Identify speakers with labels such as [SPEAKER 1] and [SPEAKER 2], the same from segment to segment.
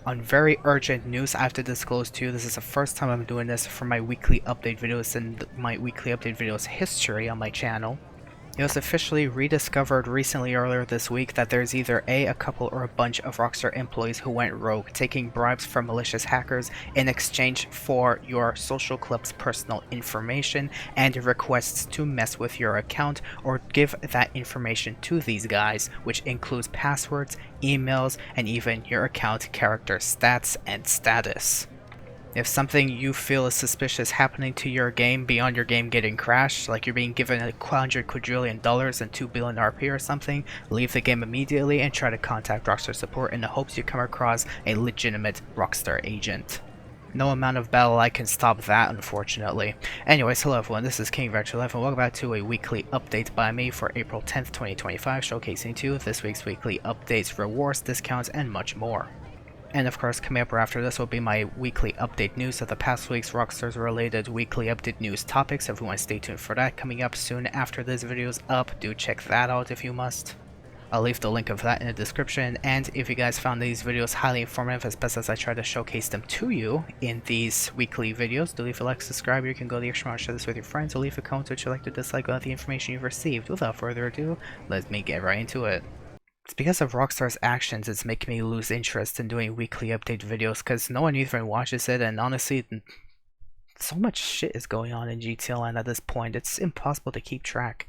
[SPEAKER 1] On very urgent news, I have to disclose to you, this is the first time I'm doing this for my weekly update videos and my weekly update videos history on my channel. It was officially rediscovered recently earlier this week that there's either a couple or a bunch of Rockstar employees who went rogue, taking bribes from malicious hackers in exchange for your social club's personal information and requests to mess with your account or give that information to these guys, which includes passwords, emails, and even your account character stats and status. If something you feel is suspicious happening to your game beyond your game getting crashed, like you're being given $100 quadrillion and 2 billion RP or something, leave the game immediately and try to contact Rockstar support in the hopes you come across a legitimate Rockstar agent. No amount of battle I can stop that, unfortunately. Anyways, hello everyone, this is King Retro Life and welcome back to a weekly update by me for April 10th, 2025, showcasing to you this week's weekly updates, rewards, discounts, and much more. And of course, coming up after this will be my weekly update news of the past week's Rockstar's related weekly update news topics. Everyone stay tuned for that coming up soon after this video's up. Do check that out if you must. I'll leave the link of that in the description, and if you guys found these videos highly informative as best as I try to showcase them to you in these weekly videos, do leave a like, subscribe, you can go the extra mile, share this with your friends, or leave a comment which you like to dislike about the information you've received. Without further ado, let me get right into it. It's because of Rockstar's actions it's making me lose interest in doing weekly update videos because no one even watches it, and honestly, so much shit is going on in GTLN at this point, it's impossible to keep track.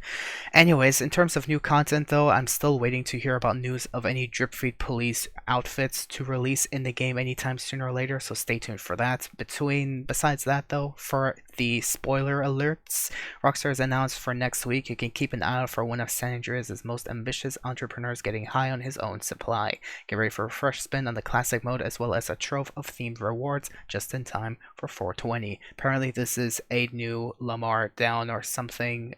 [SPEAKER 1] Anyways, in terms of new content though, I'm still waiting to hear about news of any Drip Feed Police outfits to release in the game anytime sooner or later, so stay tuned for that. Besides that though, for the spoiler alerts, Rockstar has announced for next week you can keep an eye out for one of San Andreas' most ambitious entrepreneurs getting high on his own supply. Get ready for a fresh spin on the classic mode as well as a trove of themed rewards just in time for 420. Apparently this is a new Lamar down or something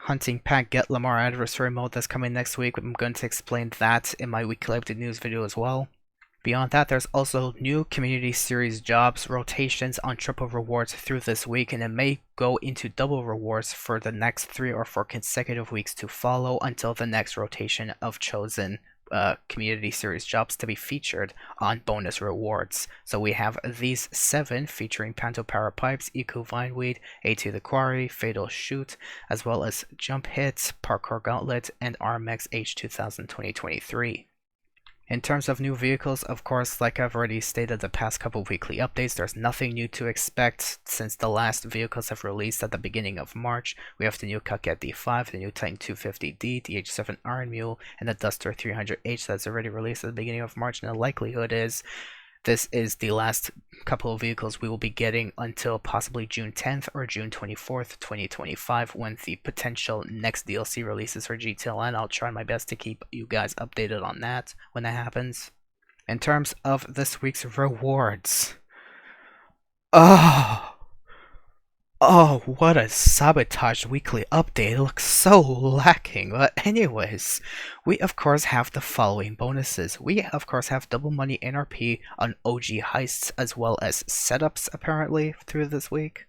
[SPEAKER 1] hunting pack get Lamar adversary mode that's coming next week. I'm going to explain that in my weekly update news video as well. Beyond that, there's also new community series jobs rotations on triple rewards through this week, and it may go into double rewards for the next 3 or 4 consecutive weeks to follow until the next rotation of chosen community series jobs to be featured on bonus rewards. So we have these 7 featuring Panto Power Pipes, Eco Vineweed, A2 the Quarry, Fatal Shoot, as well as Jump Hits, Parkour Gauntlet, and RMX H 2000 2023. In terms of new vehicles, of course, like I've already stated the past couple weekly updates, there's nothing new to expect since the last vehicles have released at the beginning of March. We have the new Coquette D5, the new Titan 250D, the H7 Iron Mule, and the Duster 300H that's already released at the beginning of March, and the likelihood is this is the last couple of vehicles we will be getting until possibly June 10th or June 24th, 2025, when the potential next DLC releases for GTLN. I'll try my best to keep you guys updated on that when that happens. In terms of this week's rewards, oh, what a sabotage weekly update. It looks so lacking. But anyways, we of course have the following bonuses. We of course have double money NRP on OG heists as well as setups apparently through this week,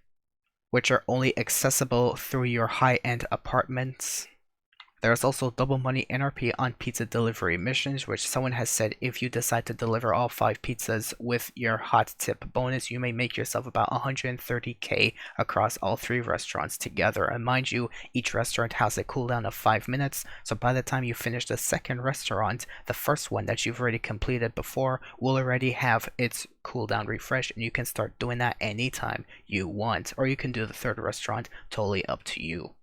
[SPEAKER 1] which are only accessible through your high-end apartments. There's also double money NRP on pizza delivery missions, which someone has said if you decide to deliver all 5 pizzas with your hot tip bonus, you may make yourself about 130k across all 3 restaurants together. And mind you, each restaurant has a cooldown of 5 minutes, so by the time you finish the second restaurant, the first one that you've already completed before will already have its cooldown refresh, and you can start doing that anytime you want. Or you can do the third restaurant, totally up to you.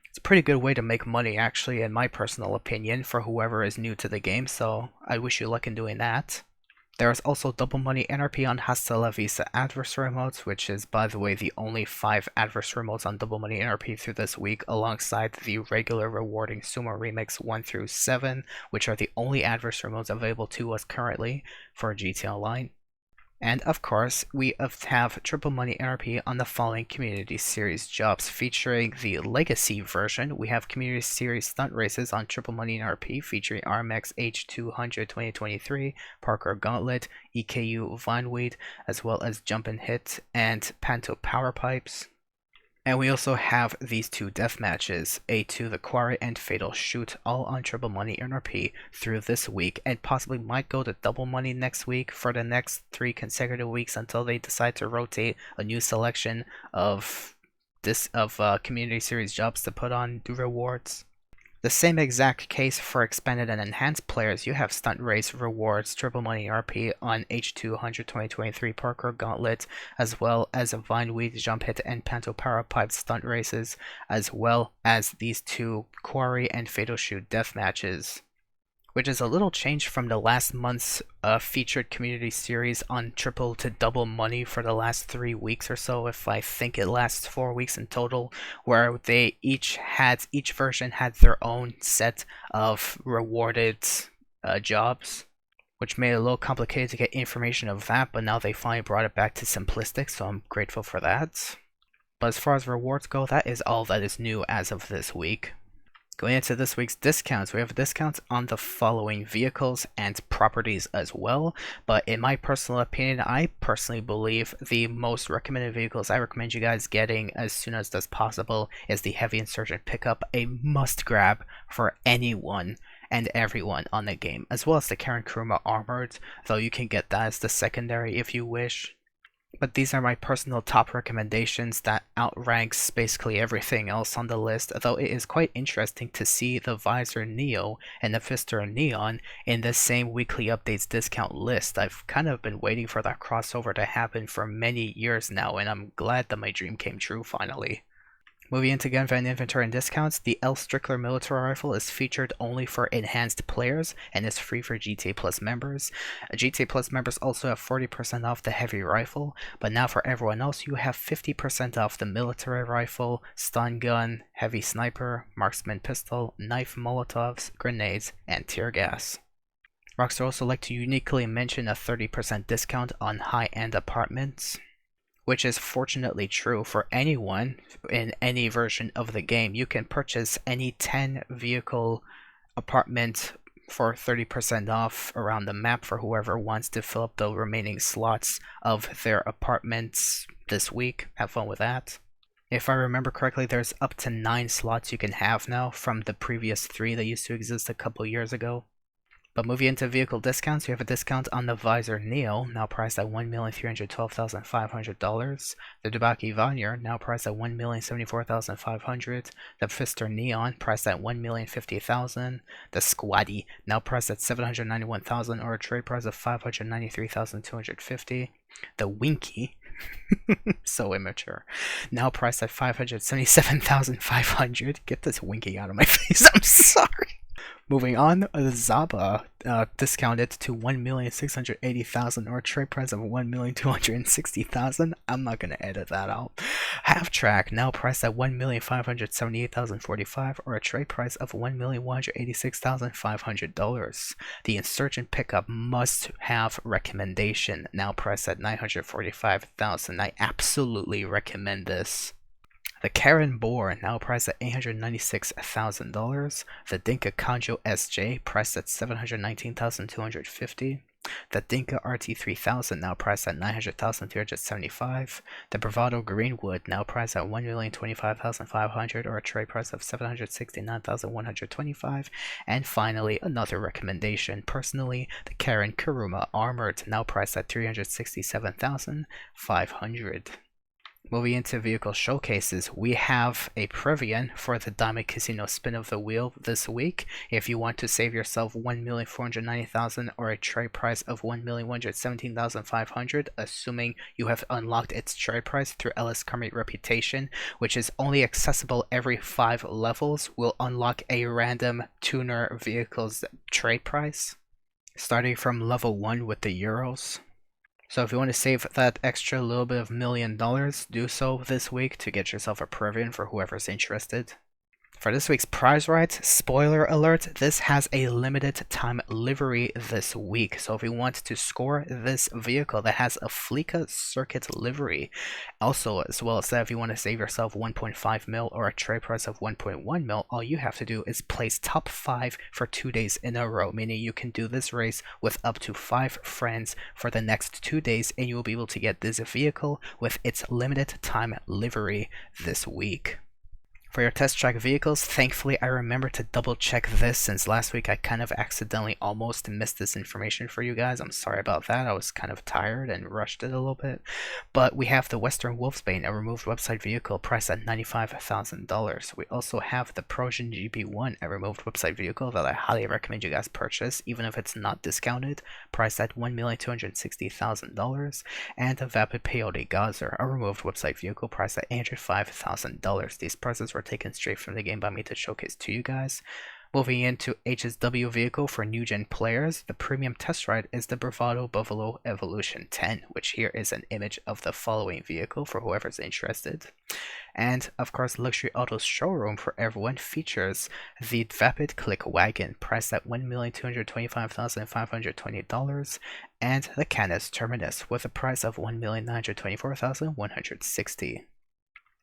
[SPEAKER 1] It's a pretty good way to make money, actually, in my personal opinion, for whoever is new to the game, so I wish you luck in doing that. There is also double money NRP on Hasta La Vista adversary modes, which is, by the way, the only 5 adversary modes on double money NRP through this week, alongside the regular rewarding Sumo Remix 1 through 7, which are the only adversary modes available to us currently for GT Online. And of course, we have triple money NRP on the following community series jobs. Featuring the legacy version, we have community series stunt races on triple money NRP featuring RMX H200 2023, Parkour Gauntlet, EKU Vineweed, as well as Jump and Hit and Panto Power Pipes. And we also have these two death matches, A2 the Quarry and Fatal Shoot, all on Triple Money NRP through this week, and possibly might go to Double Money next week for the next 3 consecutive weeks until they decide to rotate a new selection of Community Series jobs to put on rewards. The same exact case for expanded and enhanced players. You have Stunt Race rewards, Triple Money RP on H200 2023 Parkour Gauntlet, as well as a Vineweed Jump Hit and Panto Power Pipe stunt races, as well as these two Quarry and Fatal Shoot death matches, which is a little change from the last month's featured community series on triple to double money for the last 3 weeks or so. If I think it lasts 4 weeks in total, where they each version had their own set of rewarded jobs, which made it a little complicated to get information of that, but now they finally brought it back to simplistic, so I'm grateful for that. But as far as rewards go, that is all that is new as of this week. Going into this week's discounts, we have discounts on the following vehicles and properties as well, but in my personal opinion, I personally believe the most recommended vehicles I recommend you guys getting as soon as that's possible is the Heavy Insurgent Pickup, a must grab for anyone and everyone on the game, as well as the Karen Kuruma Armored, though you can get that as the secondary if you wish. But these are my personal top recommendations that outranks basically everything else on the list, though it is quite interesting to see the Visor Neo and the Fister Neon in the same weekly updates discount list. I've kind of been waiting for that crossover to happen for many years now, and I'm glad that my dream came true finally. Moving into gun van inventory and discounts, the L. Strickler military rifle is featured only for enhanced players and is free for GTA Plus members. GTA Plus members also have 40% off the heavy rifle, but now for everyone else you have 50% off the military rifle, stun gun, heavy sniper, marksman pistol, knife, molotovs, grenades, and tear gas. Rockstar also like to uniquely mention a 30% discount on high-end apartments, which is fortunately true for anyone in any version of the game. You can purchase any 10 vehicle apartment for 30% off around the map for whoever wants to fill up the remaining slots of their apartments this week. Have fun with that. If I remember correctly, there's up to 9 slots you can have now from the previous 3 that used to exist a couple years ago. But moving into vehicle discounts, you have a discount on the Visor Neo, now priced at $1,312,500. The Dubaki Vanir, now priced at $1,074,500. The Fister Neon, priced at $1,050,000. The Squaddy, now priced at $791,000, or a trade price of $593,250. The Winky, so immature, now priced at $577,500. Get this Winky out of my face, I'm sorry. Moving on, the Zaba discounted to $1,680,000, or a trade price of $1,260,000. I'm not gonna edit that out. Half Track, now priced at $1,578,045, or a trade price of $1,186,500. The Insurgent Pickup must have recommendation, now priced at $945,000. I absolutely recommend this. The Karen Boar, now priced at $896,000. The Dinka Kanjo SJ, priced at $719,250. The Dinka RT3000, now priced at $900,375. The Bravado Greenwood, now priced at $1,025,500, or a trade price of $769,125. And finally, another recommendation, personally, the Karen Kuruma Armored, now priced at $367,500. Moving into vehicle showcases, we have a Previan for the Diamond Casino Spin of the Wheel this week. If you want to save yourself $1,490,000, or a trade price of $1,117,500, assuming you have unlocked its trade price through Ellis Carmate Reputation, which is only accessible every 5 levels, will unlock a random tuner vehicle's trade price, starting from level 1 with the Euros. So if you want to save that extra little bit of $1 million, do so this week to get yourself a Previan for whoever's interested. For this week's prize rides, spoiler alert, this has a limited time livery this week. So if you want to score this vehicle that has a Fleeca Circuit livery, also as well as that if you want to save yourself 1.5 mil or a trade price of 1.1 mil, all you have to do is place top 5 for 2 days in a row, meaning you can do this race with up to 5 friends for the next 2 days and you will be able to get this vehicle with its limited time livery this week. For your test track vehicles, thankfully I remember to double check this since last week I kind of accidentally almost missed this information for you guys. I'm sorry about that. I was kind of tired and rushed it a little bit. But we have the Western Wolfsbane, a removed website vehicle priced at $95,000. We also have the Prosian GP1, a removed website vehicle that I highly recommend you guys purchase, even if it's not discounted, priced at $1,260,000. And the Vapid Peyote Gazer, a removed website vehicle priced at $805,000. These prices were taken straight from the game by me to showcase to you guys. Moving into HSW vehicle for new gen players, the premium test ride is the Bravado Buffalo Evolution 10, which here is an image of the following vehicle for whoever's interested. And of course, Luxury Autos Showroom for everyone features the Vapid Click Wagon, priced at $1,225,520, and the Canis Terminus with a price of $1,924,160.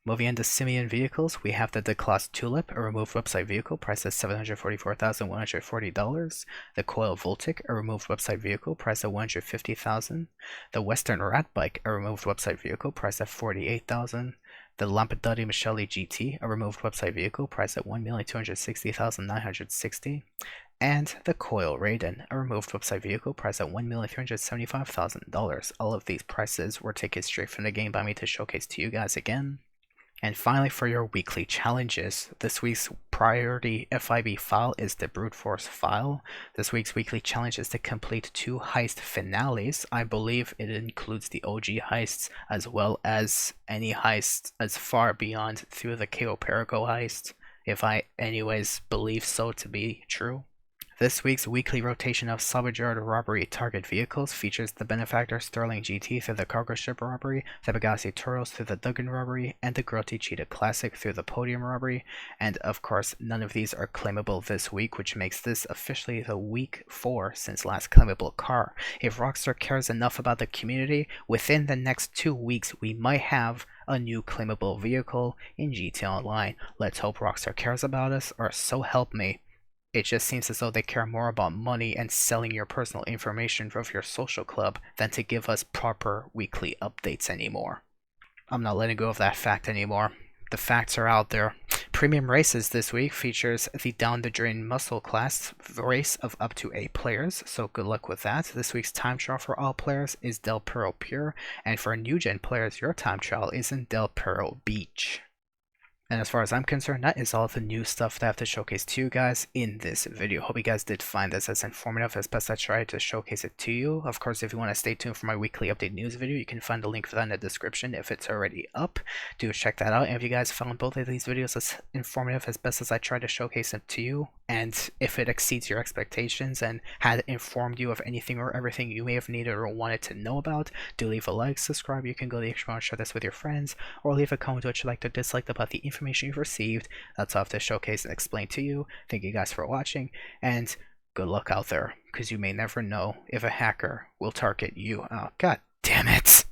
[SPEAKER 1] Moving into Simeon vehicles, we have the D-Class Tulip, a removed website vehicle priced at $744,140. The Coil Voltic, a removed website vehicle priced at $150,000. The Western Rat Bike, a removed website vehicle priced at $48,000. The Lampadati Michele GT, a removed website vehicle priced at $1,260,960. And the Coil Raiden, a removed website vehicle priced at $1,375,000. All of these prices were taken straight from the game by me to showcase to you guys again. And finally, for your weekly challenges, this week's priority FIB file is the Brute Force file. This week's weekly challenge is to complete 2 heist finales. I believe it includes the OG heists as well as any heist as far beyond through the KO Perico heist, if I anyways believe so to be true. This week's weekly rotation of salvage yard robbery target vehicles features the Benefactor Sterling GT through the cargo ship robbery, the Bugatti Toros through the Duggan robbery, and the Grotti Cheetah Classic through the podium robbery. And of course, none of these are claimable this week, which makes this officially the week 4 since last claimable car. If Rockstar cares enough about the community, within the next 2 weeks we might have a new claimable vehicle in GTA Online. Let's hope Rockstar cares about us, or so help me. It just seems as though they care more about money and selling your personal information of your social club than to give us proper weekly updates anymore. I'm not letting go of that fact anymore. The facts are out there. Premium Races this week features the Down the Drain Muscle class race of up to 8 players, so good luck with that. This week's time trial for all players is Del Perro Pure, and for new gen players, your time trial is in Del Perro Beach. And as far as I'm concerned, that is all the new stuff that I have to showcase to you guys in this video. Hope you guys did find this as informative as best I tried to showcase it to you. Of course, if you want to stay tuned for my weekly update news video, you can find the link for that in the description if it's already up. Do check that out. And if you guys found both of these videos as informative as best as I tried to showcase it to you, and if it exceeds your expectations and had informed you of anything or everything you may have needed or wanted to know about, do leave a like, subscribe, you can go the extra mile, share this with your friends, or leave a comment what you liked or disliked about the information you've received. That's all I have to showcase and explain to you. Thank you guys for watching, and good luck out there, because you may never know if a hacker will target you. Oh, god damn it!